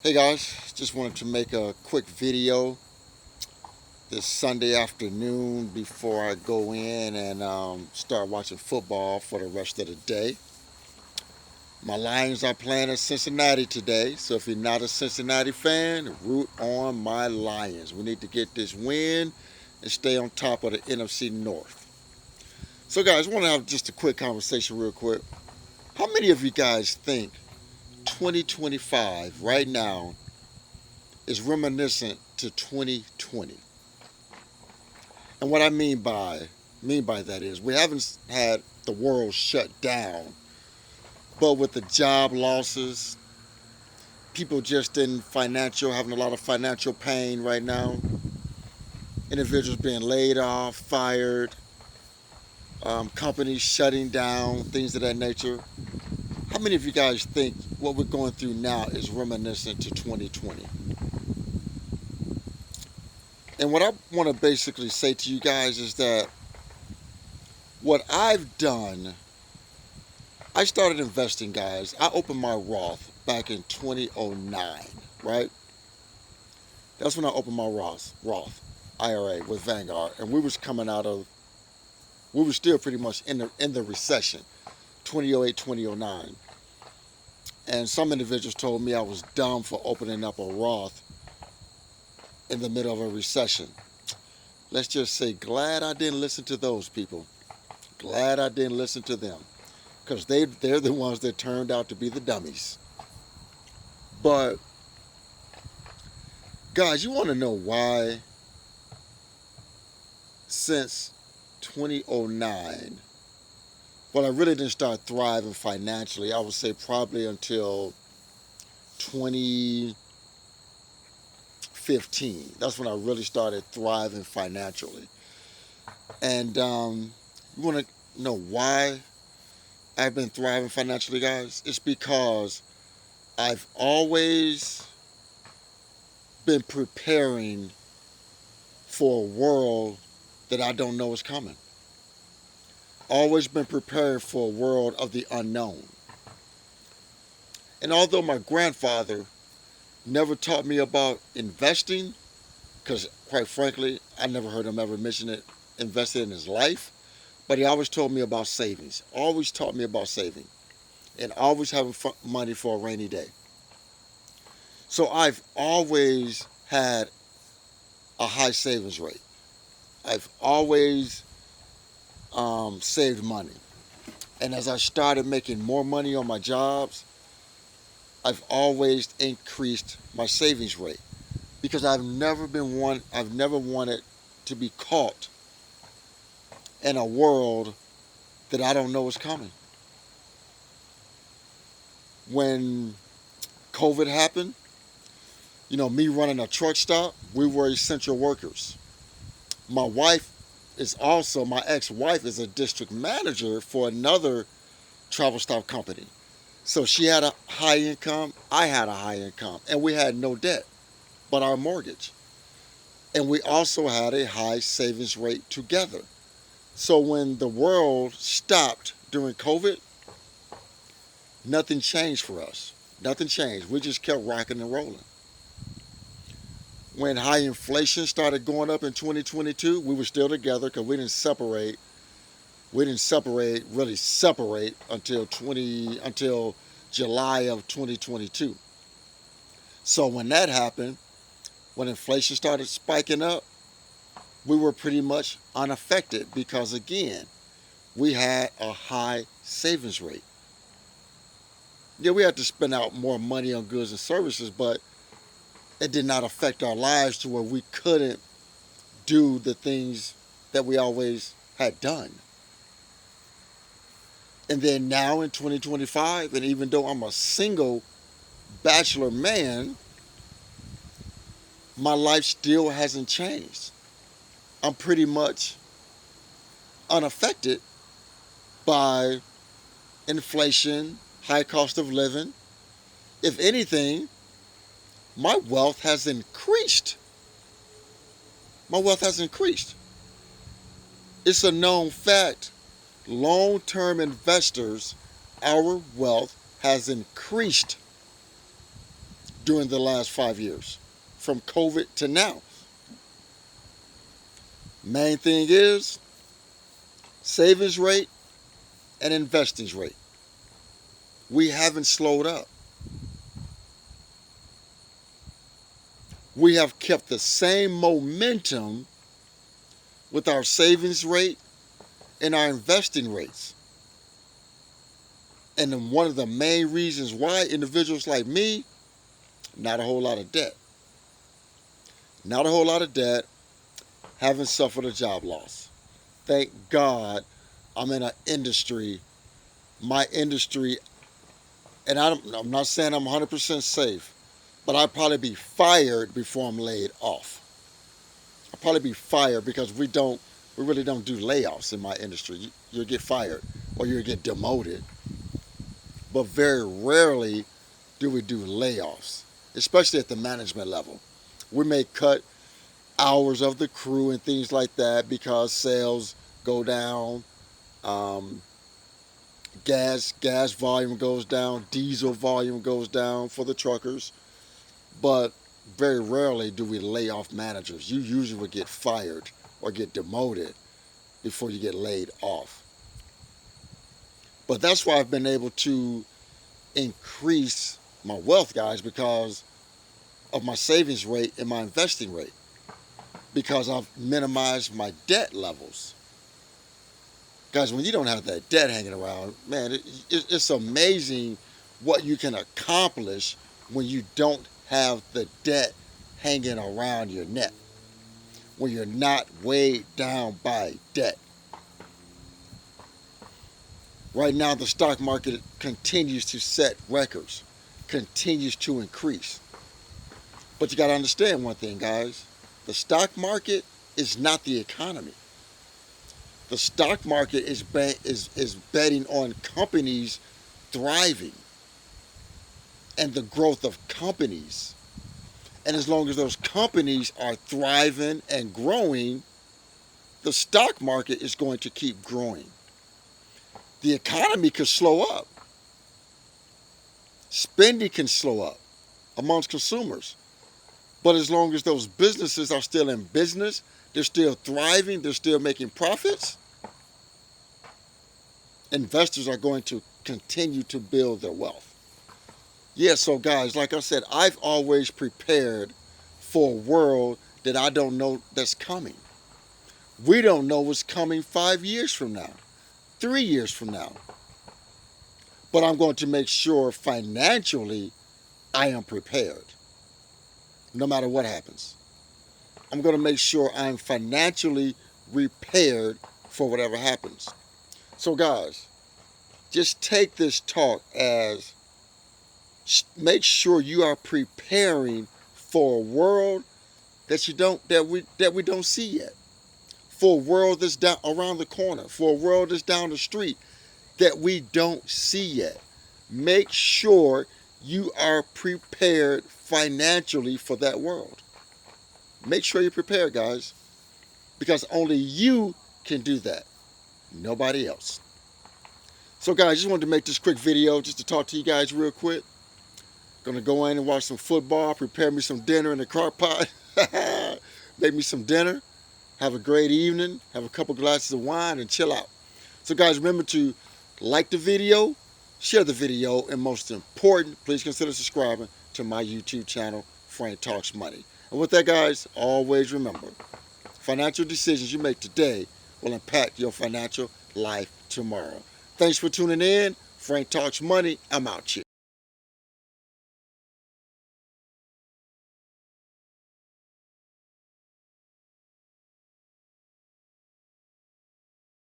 Hey guys, just wanted to make a quick video this Sunday afternoon before I go in and start watching football for the rest of the day. My Lions are playing at Cincinnati today, so if you're not a Cincinnati fan, root on my Lions. We need to get this win and stay on top of the NFC North. So guys, I want to have just a quick conversation real quick. How many of you guys think 2025 right now is reminiscent to 2020? And what I mean by that is we haven't had the world shut down, but with the job losses, people just in financial having a lot of financial pain right now. Individuals being laid off, fired, companies shutting down, things of that nature. How many of you guys think what we're going through now is reminiscent to 2020? And what I want to basically say to you guys is that what I've done, I started investing, guys. I opened my Roth back in 2009, right? That's when I opened my Roth IRA with Vanguard, and we were still pretty much in the recession, 2008, 2009. And some individuals told me I was dumb for opening up a Roth in the middle of a recession. Let's just say, glad I didn't listen to those people. Glad I didn't listen to them, because they're the ones that turned out to be the dummies. But guys, you want to know why since 2009, well, I really didn't start thriving financially. I would say probably until 2015. That's when I really started thriving financially. And you want to know why I've been thriving financially, guys? It's because I've always been preparing for a world that I don't know is coming. Always been prepared for a world of the unknown. And although my grandfather never taught me about investing, because quite frankly, I never heard him ever mention it, invested in his life, but he always told me about savings. Always taught me about saving, and always having money for a rainy day. So I've always had a high savings rate. I've always saved money. And as I started making more money on my jobs, I've always increased my savings rate, because I've never wanted to be caught in a world that I don't know is coming. When COVID happened, me running a truck stop, we were essential workers. My ex-wife is a district manager for another travel stop company. So she had a high income, I had a high income, and we had no debt but our mortgage. And we also had a high savings rate together. So when the world stopped during COVID, nothing changed for us. Nothing changed. We just kept rocking and rolling. When high inflation started going up in 2022, we were still together because we didn't separate. Really separate until July of 2022. So when that happened, when inflation started spiking up, we were pretty much unaffected, because again, we had a high savings rate. Yeah, we had to spend out more money on goods and services, but it did not affect our lives to where we couldn't do the things that we always had done. And then now in 2025, and even though I'm a single bachelor man, my life still hasn't changed. I'm pretty much unaffected by inflation, high cost of living. If anything, my wealth has increased. My wealth has increased. It's a known fact. Long-term investors, our wealth has increased during the last 5 years, from COVID to now. Main thing is savings rate and investing rate. We haven't slowed up. We have kept the same momentum with our savings rate and our investing rates. And then one of the main reasons why individuals like me, not a whole lot of debt. Not a whole lot of debt, haven't suffered a job loss. Thank God I'm in an industry, my industry, and I'm not saying I'm 100% safe, but I'd probably be fired before I'm laid off. I'll probably be fired because we really don't do layoffs in my industry. You'll get fired or you'll get demoted. But very rarely do we do layoffs, especially at the management level. We may cut hours of the crew and things like that because sales go down, gas volume goes down, diesel volume goes down for the truckers. But very rarely do we lay off managers. You usually will get fired or get demoted before you get laid off. But that's why I've been able to increase my wealth, guys, because of my savings rate and my investing rate. Because I've minimized my debt levels. Guys, when you don't have that debt hanging around, man, it's amazing what you can accomplish when you don't have the debt hanging around your neck, when you're not weighed down by debt. Right now, the stock market continues to set records, continues to increase. But you got to understand one thing, guys. The stock market is not the economy. The stock market is betting on companies thriving and the growth of companies. And as long as those companies are thriving and growing, the stock market is going to keep growing. The economy could slow up. Spending can slow up amongst consumers. But as long as those businesses are still in business, they're still thriving, they're still making profits, investors are going to continue to build their wealth. Yeah, so guys, like I said, I've always prepared for a world that I don't know that's coming. We don't know what's coming 5 years from now, 3 years from now. But I'm going to make sure financially I am prepared, no matter what happens. I'm going to make sure I'm financially prepared for whatever happens. So guys, just take this talk as make sure you are preparing for a world that we don't see yet. For a world that's down around the corner, for a world that's down the street that we don't see yet. Make sure you are prepared financially for that world. Make sure you're prepared, guys, because only you can do that. Nobody else. So guys, just wanted to make this quick video just to talk to you guys real quick. Gonna go in and watch some football, prepare me some dinner in the crock pot. Make me some dinner, have a great evening, have a couple glasses of wine and chill out. So guys, remember to like the video, share the video, and most important, please consider subscribing to my YouTube channel, Frank Talks Money. And with that, guys, always remember, financial decisions you make today will impact your financial life tomorrow. Thanks for tuning in. Frank Talks Money. I'm out here.